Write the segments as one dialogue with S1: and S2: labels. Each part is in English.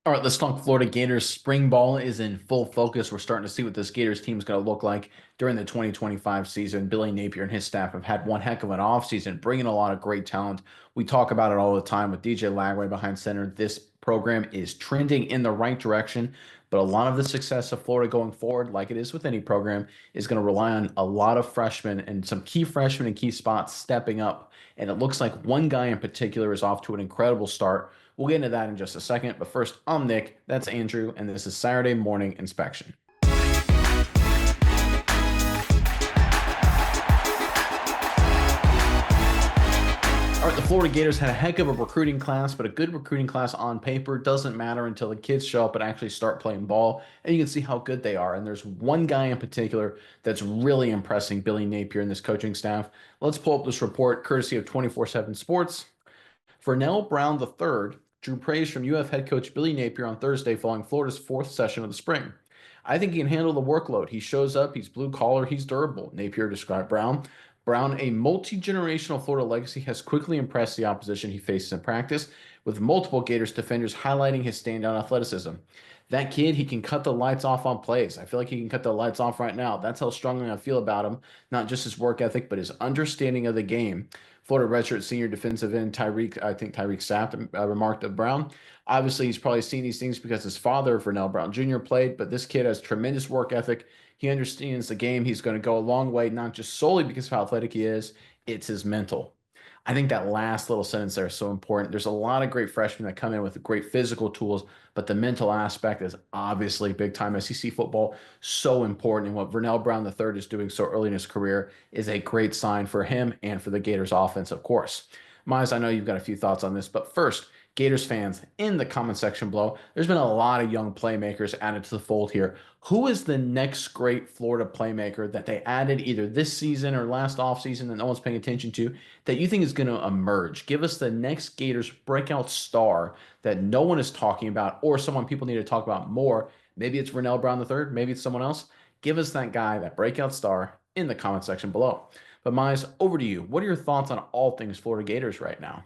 S1: All right, let's talk Florida Gators. Spring ball is in full focus. We're starting to see what this Gators team is going to look like during the 2025 season. Billy Napier and his staff have had one heck of an offseason, bringing a lot of great talent. We talk about it all the time with DJ Lagway behind center. This program is trending in the right direction, but a lot of the success of Florida going forward, like it is with any program, is going to rely on a lot of freshmen and some key freshmen in key spots stepping up. And it looks like one guy in particular is off to an incredible start. We'll get into that in just a second. But first, I'm Nick. That's Andrew. And this is Saturday Morning Inspection. All right, the Florida Gators had a heck of a recruiting class, but a good recruiting class on paper doesn't matter until the kids show up and actually start playing ball, and you can see how good they are. And there's one guy in particular that's really impressing Billy Napier and this coaching staff. Let's pull up this report courtesy of 24/7 Sports. Vernell Brown III drew praise from UF head coach Billy Napier on Thursday following Florida's fourth session of the spring. I think he can handle the workload. He shows up, he's blue collar, he's durable, Napier described Brown. Brown, a multi generational Florida legacy, has quickly impressed the opposition he faces in practice, with multiple Gators defenders highlighting his standout athleticism. That kid, he can cut the lights off on plays. I feel like he can cut the lights off right now. That's how strongly I feel about him. Not just his work ethic, but his understanding of the game. Florida redshirt senior defensive end Tyreek Sapp remarked of Brown. Obviously, he's probably seen these things because his father, Vernell Brown Jr., played, but this kid has tremendous work ethic. He understands the game. He's going to go a long way, not just solely because of how athletic he is, it's his mental. I think that last little sentence there is so important. There's a lot of great freshmen that come in with great physical tools, but the mental aspect is obviously big time SEC football, so important. And what Vernell Brown III is doing so early in his career is a great sign for him and for the Gators offense, of course. Miles, I know you've got a few thoughts on this, but first, Gators fans in the comment section below, there's been a lot of young playmakers added to the fold here. Who is the next great Florida playmaker that they added either this season or last offseason that no one's paying attention to that you think is going to emerge? Give us the next Gators breakout star that no one is talking about or someone people need to talk about more. Maybe it's Vernell Brown III, maybe it's someone else. Give us that guy, that breakout star in the comment section below. But Miles, over to you. What are your thoughts on all things Florida Gators right now?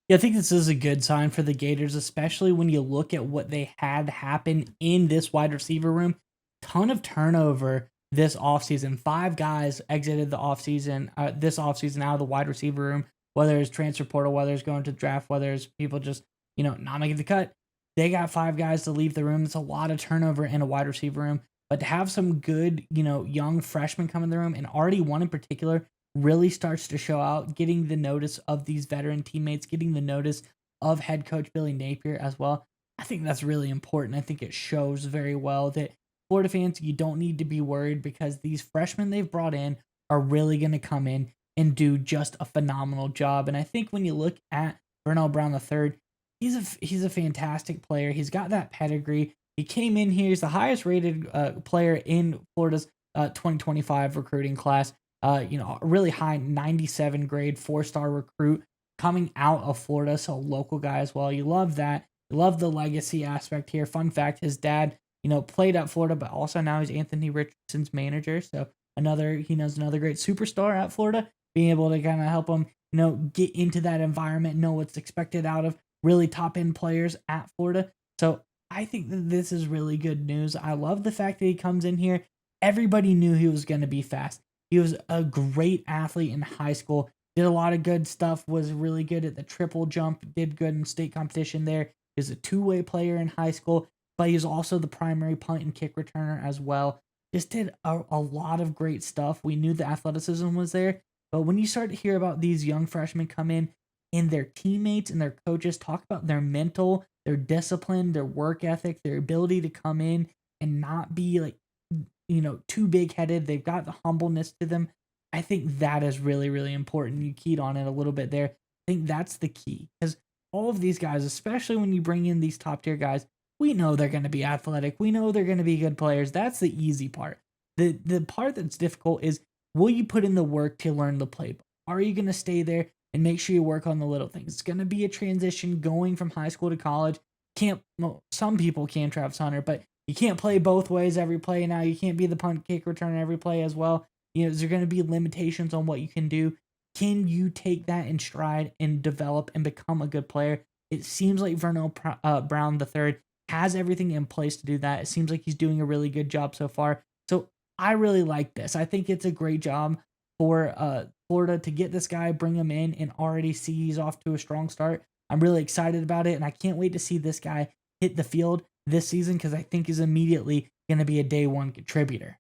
S2: Yeah, I think this is a good sign for the Gators, especially when you look at what they had happen in this wide receiver room. Ton of turnover this offseason. Five guys exited the offseason, this offseason out of the wide receiver room, whether it's transfer portal, whether it's going to the draft, whether it's people just, not making the cut. They got five guys to leave the room. It's a lot of turnover in a wide receiver room. But to have some good, young freshmen come in the room, and already one in particular really starts to show out, getting the notice of these veteran teammates, getting the notice of head coach Billy Napier as well. I think that's really important. I think it shows very well that Florida fans, you don't need to be worried because these freshmen they've brought in are really going to come in and do just a phenomenal job. And I think when you look at Vernell Brown III, he's a fantastic player. He's got that pedigree. He came in here. He's the highest rated player in Florida's 2025 recruiting class. A really high 97 grade, 4-star recruit coming out of Florida. So a local guy as well. You love that. You love the legacy aspect here. Fun fact, his dad, played at Florida, but also now he's Anthony Richardson's manager. So he knows another great superstar at Florida, being able to kind of help him, get into that environment, know what's expected out of really top end players at Florida. So I think that this is really good news. I love the fact that he comes in here. Everybody knew he was going to be fast. He was a great athlete in high school, did a lot of good stuff, was really good at the triple jump, did good in state competition there. He was a two-way player in high school, but he was also the primary punt and kick returner as well. Just did a lot of great stuff. We knew the athleticism was there, but when you start to hear about these young freshmen come in and their teammates and their coaches talk about their mental, their discipline, their work ethic, their ability to come in and not be like, too big headed. They've got the humbleness to them. I think that is really, really important. You keyed on it a little bit there. I think that's the key because all of these guys, especially when you bring in these top tier guys, we know they're going to be athletic. We know they're going to be good players. That's the easy part. The part that's difficult is, will you put in the work to learn the playbook? Are you going to stay there and make sure you work on the little things? It's going to be a transition going from high school to college. Some people can, Travis Hunter, but you can't play both ways every play now. You can't be the punt kick returner every play as well. Is there going to be limitations on what you can do? Can you take that in stride and develop and become a good player? It seems like Brown III has everything in place to do that. It seems like he's doing a really good job so far. So I really like this. I think it's a great job for Florida to get this guy, bring him in, and already see he's off to a strong start. I'm really excited about it, and I can't wait to see this guy hit the field this season because I think he's immediately going to be a day one contributor.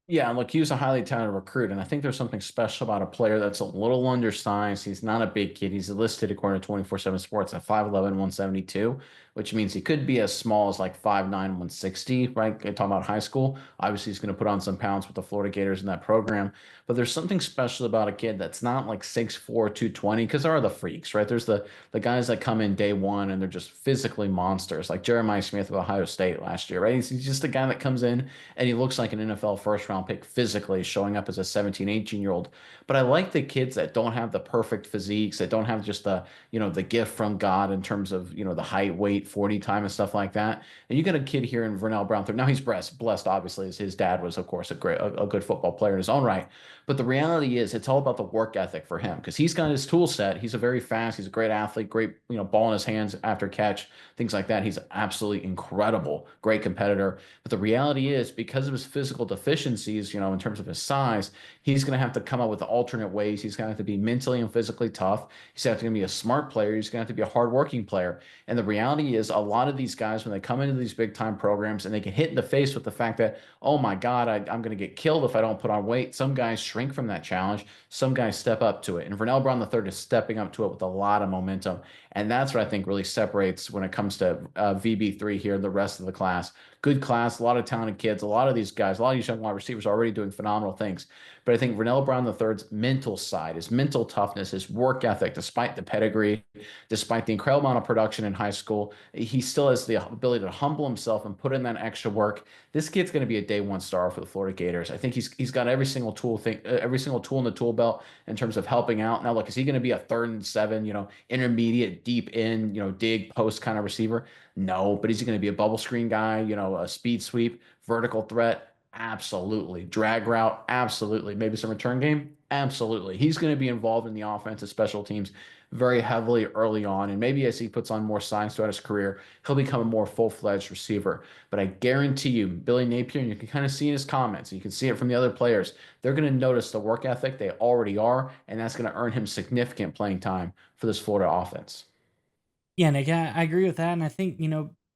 S1: Yeah, look, he was a highly talented recruit, and I think there's something special about a player that's a little undersized. He's not a big kid. He's listed according to 24/7 Sports at 5'11", 172, which means he could be as small as like 5'9", 160, right? Talking about high school. Obviously, he's going to put on some pounds with the Florida Gators in that program, but there's something special about a kid that's not like 6'4", 220, because there are the freaks, right? There's the guys that come in day one and they're just physically monsters, like Jeremiah Smith of Ohio State last year, right? He's just a guy that comes in and he looks like an NFL first round pick physically, showing up as a 17, 18-year-old. But I like the kids that don't have the perfect physiques, that don't have just the gift from God in terms of, the height, weight, 40 time and stuff like that. And you got a kid here in Vernell Brown. Now he's blessed, obviously, as his dad was, of course, a good football player in his own right. But the reality is, it's all about the work ethic for him because he's got his tool set. He's a very fast, he's a great athlete, great, ball in his hands after catch, things like that. He's absolutely incredible, great competitor. But the reality is, because of his physical deficiencies, in terms of his size, he's going to have to come up with alternate ways. He's going to have to be mentally and physically tough. He's going to have to be a smart player. He's going to have to be a hardworking player. And the reality is, a lot of these guys, when they come into these big time programs and they get hit in the face with the fact that, oh my God, I'm going to get killed if I don't put on weight. Some guys shrink from that challenge. Some guys step up to it. And Vernell Brown III is stepping up to it with a lot of momentum. And that's what I think really separates when it comes to VB3 here, the rest of the class. Good class, a lot of talented kids, a lot of these guys, a lot of these young wide receivers are already doing phenomenal things. But I think Vernell Brown III's mental side, his mental toughness, his work ethic, despite the pedigree, despite the incredible amount of production in high school, he still has the ability to humble himself and put in that extra work. This kid's going to be a day one star for the Florida Gators. I think he's got every single tool every single tool in the tool belt in terms of helping out. Now, look, is he going to be a 3rd and 7, intermediate, deep in, dig post kind of receiver? No, but is he going to be a bubble screen guy, a speed sweep, vertical threat? Absolutely. Drag route? Absolutely. Maybe some return game? Absolutely. He's going to be involved in the offensive special teams very heavily early on. And maybe as he puts on more signs throughout his career, he'll become a more full-fledged receiver. But I guarantee you, Billy Napier, and you can kind of see in his comments, and you can see it from the other players, they're going to notice the work ethic they already are, and that's going to earn him significant playing time for this Florida offense.
S2: Yeah, Nick, I agree with that, and I think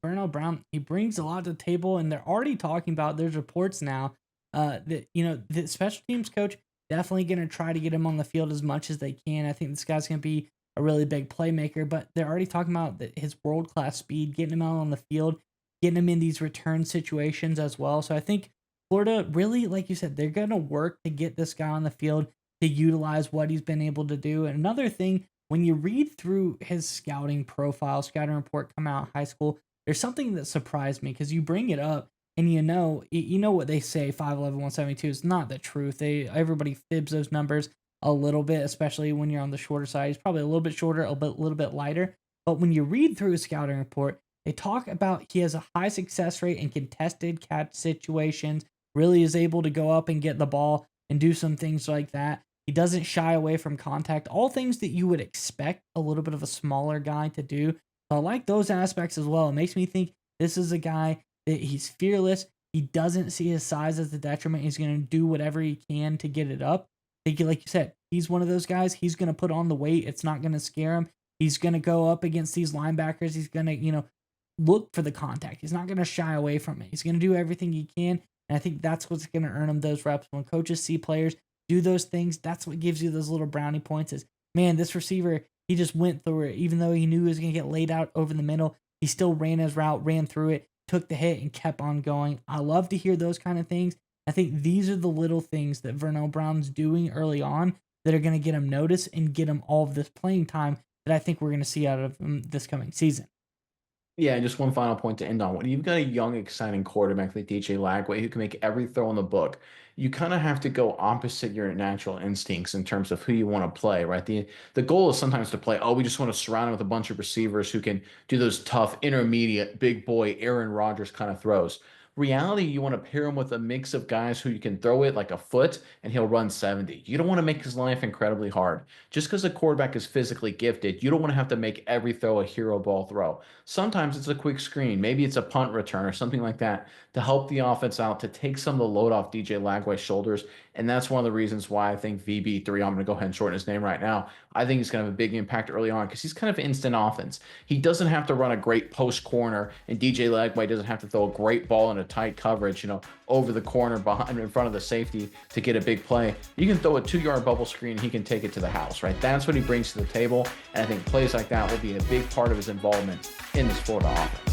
S2: Bernal Brown, he brings a lot to the table, and they're already talking about. There's reports now that the special teams coach definitely going to try to get him on the field as much as they can. I think this guy's going to be a really big playmaker, but they're already talking about his world class speed, getting him out on the field, getting him in these return situations as well. So I think Florida really, like you said, they're going to work to get this guy on the field to utilize what he's been able to do. And another thing, when you read through his scouting profile, scouting report come out of high school, there's something that surprised me because you bring it up and you know what they say 5'11", 172 is not the truth. Everybody fibs those numbers a little bit, especially when you're on the shorter side. He's probably a little bit shorter, little bit lighter. But when you read through his scouting report, they talk about he has a high success rate in contested catch situations, really is able to go up and get the ball and do some things like that. He doesn't shy away from contact, all things that you would expect a little bit of a smaller guy to do. So I like those aspects as well. It makes me think this is a guy that he's fearless. He doesn't see his size as a detriment. He's going to do whatever he can to get it up. Like you said, he's one of those guys. He's going to put on the weight. It's not going to scare him. He's going to go up against these linebackers. He's going to, look for the contact. He's not going to shy away from it. He's going to do everything he can. And I think that's what's going to earn him those reps. When coaches see players do those things, that's what gives you those little brownie points is, man, this receiver, he just went through it. Even though he knew he was going to get laid out over the middle, he still ran his route, ran through it, took the hit, and kept on going. I love to hear those kind of things. I think these are the little things that Vernell Brown's doing early on that are going to get him noticed and get him all of this playing time that I think we're going to see out of him this coming season.
S1: Yeah, and just one final point to end on. When you've got a young, exciting quarterback like DJ Lagway who can make every throw in the book, you kind of have to go opposite your natural instincts in terms of who you want to play, right? The goal is sometimes to play, oh, we just want to surround him with a bunch of receivers who can do those tough, intermediate, big boy, Aaron Rodgers kind of throws. Reality, you want to pair him with a mix of guys who you can throw it like a foot and he'll run 70. You don't want to make his life incredibly hard. Just because a quarterback is physically gifted, you don't want to have to make every throw a hero ball throw. Sometimes it's a quick screen, maybe it's a punt return or something like that to help the offense out, to take some of the load off DJ Lagway's shoulders. And that's one of the reasons why I think VB3, I'm going to go ahead and shorten his name right now. I think he's going to have a big impact early on because he's kind of instant offense. He doesn't have to run a great post corner, and DJ Lagway doesn't have to throw a great ball in a tight coverage, over the corner behind in front of the safety to get a big play. You can throw a 2-yard bubble screen, he can take it to the house, right? That's what he brings to the table. And I think plays like that will be a big part of his involvement in this Florida offense.